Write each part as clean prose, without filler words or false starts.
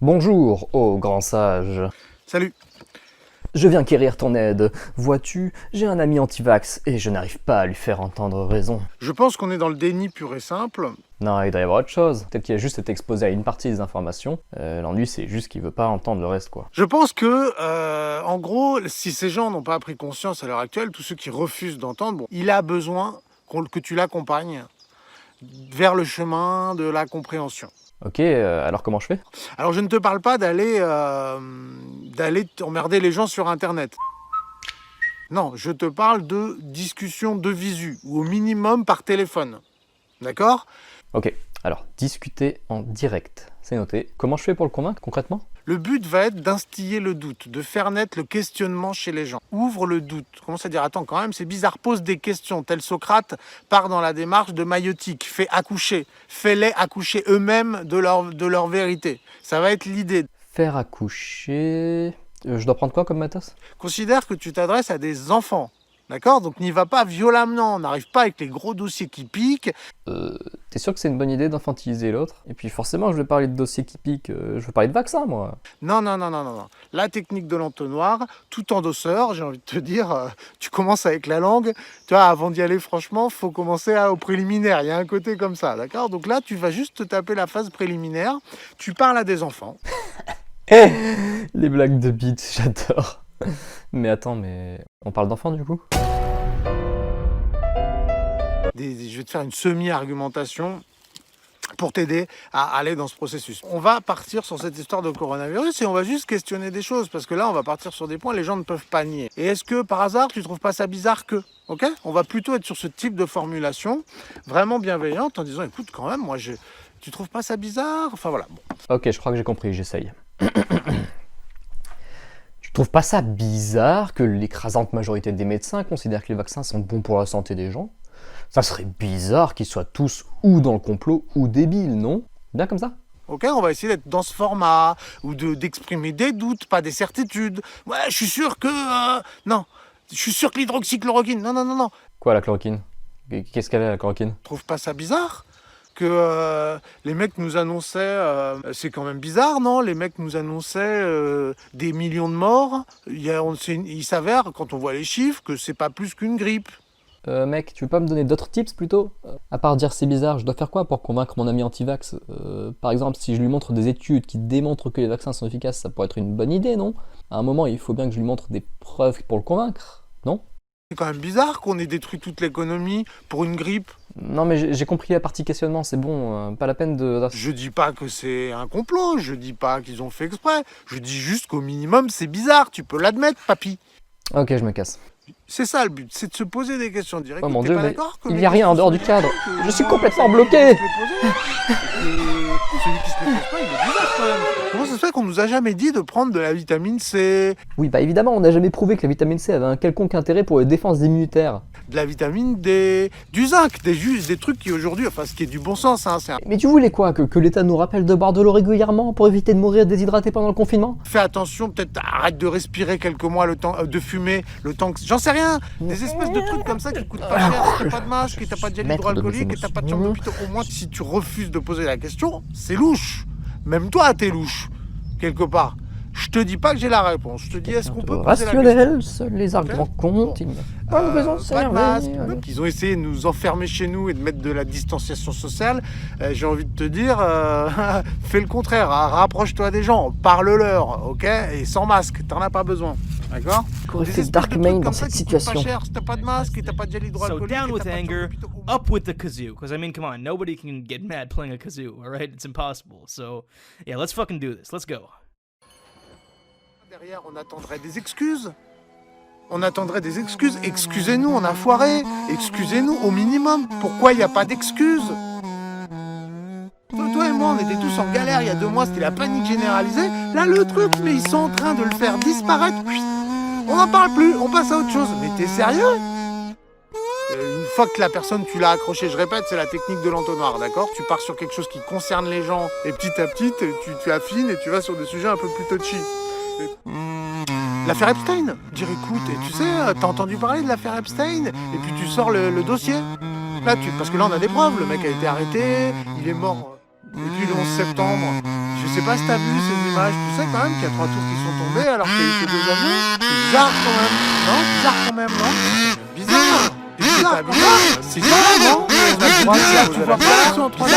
Bonjour, ô grand sage. Salut. Je viens quérir ton aide. Vois-tu, j'ai un ami anti-vax et je n'arrive pas à lui faire entendre raison. Je pense qu'on est dans le déni pur et simple. Non, il doit y avoir autre chose. Peut-être qu'il a juste été exposé à une partie des informations. L'ennui, c'est juste qu'il veut pas entendre le reste, quoi. Je pense que, en gros, si ces gens n'ont pas pris conscience à l'heure actuelle, tous ceux qui refusent d'entendre, bon, il a besoin que tu l'accompagnes vers le chemin de la compréhension. Ok, alors comment je fais? Alors je ne te parle pas d'aller emmerder les gens sur Internet. Non, je te parle de discussion de visu, ou au minimum par téléphone. D'accord ? Ok, alors, discuter en direct. C'est noté. Comment je fais pour le convaincre, concrètement? Le but va être d'instiller le doute, de faire naître le questionnement chez les gens. Ouvre le doute. Commence à dire, attends, quand même, c'est bizarre, pose des questions. Tel Socrate part dans la démarche de maïotique. Fais-les accoucher eux-mêmes de leur vérité. Ça va être l'idée. Faire accoucher... je dois prendre quoi comme matos? Considère que tu t'adresses à des enfants. D'accord ? Donc n'y va pas violemment, n'arrive pas avec les gros dossiers qui piquent. T'es sûr que c'est une bonne idée d'infantiliser l'autre? Et puis forcément, je vais parler de dossiers qui piquent, je veux parler de vaccin, moi. Non. La technique de l'entonnoir, tout en douceur, j'ai envie de te dire, tu commences avec la langue. Tu vois, avant d'y aller, franchement, faut commencer au préliminaire. Il y a un côté comme ça, d'accord ? Donc là, tu vas juste te taper la phase préliminaire. Tu parles à des enfants. Les blagues de bite, j'adore. Mais attends, on parle d'enfants du coup? Je vais te faire une semi-argumentation pour t'aider à aller dans ce processus. On va partir sur cette histoire de coronavirus et on va juste questionner des choses parce que là, on va partir sur des points que les gens ne peuvent pas nier. Et est-ce que par hasard, tu trouves pas ça bizarre que... Ok ? On va plutôt être sur ce type de formulation vraiment bienveillante en disant, écoute, quand même, tu trouves pas ça bizarre ? Enfin voilà. Bon. Ok, je crois que j'ai compris, j'essaye. Tu trouves pas ça bizarre que l'écrasante majorité des médecins considèrent que les vaccins sont bons pour la santé des gens? Ça serait bizarre qu'ils soient tous ou dans le complot ou débiles, non? Bien comme ça? Ok, on va essayer d'être dans ce format, ou d'exprimer des doutes, pas des certitudes. Ouais, je suis sûr que... non, je suis sûr que l'hydroxychloroquine... Non. Quoi, la chloroquine? Qu'est-ce qu'elle est, la chloroquine? Trouve pas ça bizarre que les mecs nous annonçaient, c'est quand même bizarre, non? Les mecs nous annonçaient des millions de morts. Il s'avère, quand on voit les chiffres, que c'est pas plus qu'une grippe. Mec, tu veux pas me donner d'autres tips plutôt? À part dire c'est bizarre, je dois faire quoi pour convaincre mon ami anti-vax? Par exemple, si je lui montre des études qui démontrent que les vaccins sont efficaces, ça pourrait être une bonne idée, non? À un moment, il faut bien que je lui montre des preuves pour le convaincre, non? C'est quand même bizarre qu'on ait détruit toute l'économie pour une grippe. Non mais j'ai compris la partie questionnement, c'est bon, pas la peine de... Je dis pas que c'est un complot, je dis pas qu'ils ont fait exprès. Je dis juste qu'au minimum, c'est bizarre, tu peux l'admettre, papy. Ok, je me casse. C'est ça le but, c'est de se poser des questions directes. Oh mon Dieu, mais que il n'y a rien en dehors du cadre. Je suis complètement bloqué. Celui qui se le pose pas, il est bizarre quand même. Comment ça se fait qu'on nous a jamais dit de prendre de la vitamine C, Oui, bah évidemment, on n'a jamais prouvé que la vitamine C avait un quelconque intérêt pour les défenses immunitaires. de la vitamine D, du zinc, des trucs qui aujourd'hui, enfin ce qui est du bon sens, hein, Mais tu voulais quoi? Que l'État nous rappelle de boire de l'eau régulièrement pour éviter de mourir déshydraté pendant le confinement? Fais attention, peut-être arrête de respirer quelques mois, le temps de fumer, le temps que... J'en sais rien. Des espèces de trucs comme ça qui coûtent pas cher, si t'as pas de masque, et t'as pas de gel hydroalcoolique, et t'as pas de chambre d'hôpital. Au moins, si tu refuses de poser la question, c'est louche. Même toi, t'es louche, quelque part. Je te dis pas que j'ai la réponse. Je te dis, est-ce qu'on peut poser la question? Rationnel, seuls les arguments comptent. Il n'y a pas de raison de Pas de masque. servir. Ils ont essayé de nous enfermer chez nous et de mettre de la distanciation sociale. J'ai envie de te dire, fais le contraire. Hein. Rapproche-toi des gens, parle-leur, ok? Et sans masque, t'en as pas besoin. D'accord? Qu'aurait fait Darkman dans cette situation? Pas cher, si t'as pas de masque et t'as pas de gel So hydroalcoolique. down with et t'as pas de anger, chambre d'hôpital. up with the kazoo. Because I mean, come on, nobody can get mad playing a kazoo. All right, it's impossible. So yeah, let's fucking do this. Let's go. Derrière, on attendrait des excuses. On attendrait des excuses. Excusez-nous, on a foiré. Excusez-nous au minimum. Pourquoi il n'y a pas d'excuses? Toi et moi, on était tous en galère il y a 2 mois, c'était la panique généralisée. Là, le truc, mais ils sont en train de le faire disparaître. On n'en parle plus, on passe à autre chose. Mais t'es sérieux? Une fois que la personne, tu l'as accrochée, je répète, c'est la technique de l'entonnoir, d'accord? Tu pars sur quelque chose qui concerne les gens, et petit à petit, tu affines et tu vas sur des sujets un peu plus touchy. L'affaire Epstein, dire écoute, et tu sais, t'as entendu parler de l'affaire Epstein? Et puis tu sors le dossier. Là, parce que là on a des preuves, le mec a été arrêté, il est mort depuis le 11 septembre. Je sais pas si t'as vu ces images, tu sais quand même qu'il y a 3 tours qui sont tombées alors qu'il y a eu que 2 avions. C'est bizarre quand même, non? Bizarre quand même, non? Bizarre! C'est pas bizarre? C'est bizarre, non? Tu vois pas l'action en 3 C'est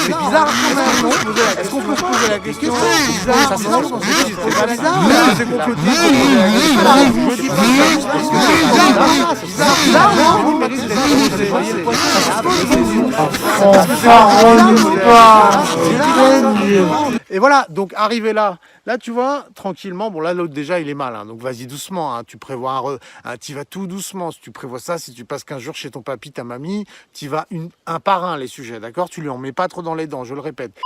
bizarre quand même, non? Est-ce qu'on peut se poser la question? C'est bizarre, ça se lance en c'est pas bizarre? C'est comploté pour poser la question. Je dis pas ça, parce que c'est bizarre. C'est bizarre, non? Il mérite d'être posé. Et voilà, donc arrivé là, tu vois, tranquillement, bon là l'autre déjà il est mal, hein, donc vas-y doucement, hein, tu prévois tu vas tout doucement, si tu prévois ça, si tu passes 15 jours chez ton papy, ta mamie, tu vas un par un les sujets, d'accord? Tu lui en mets pas trop dans les dents, je le répète.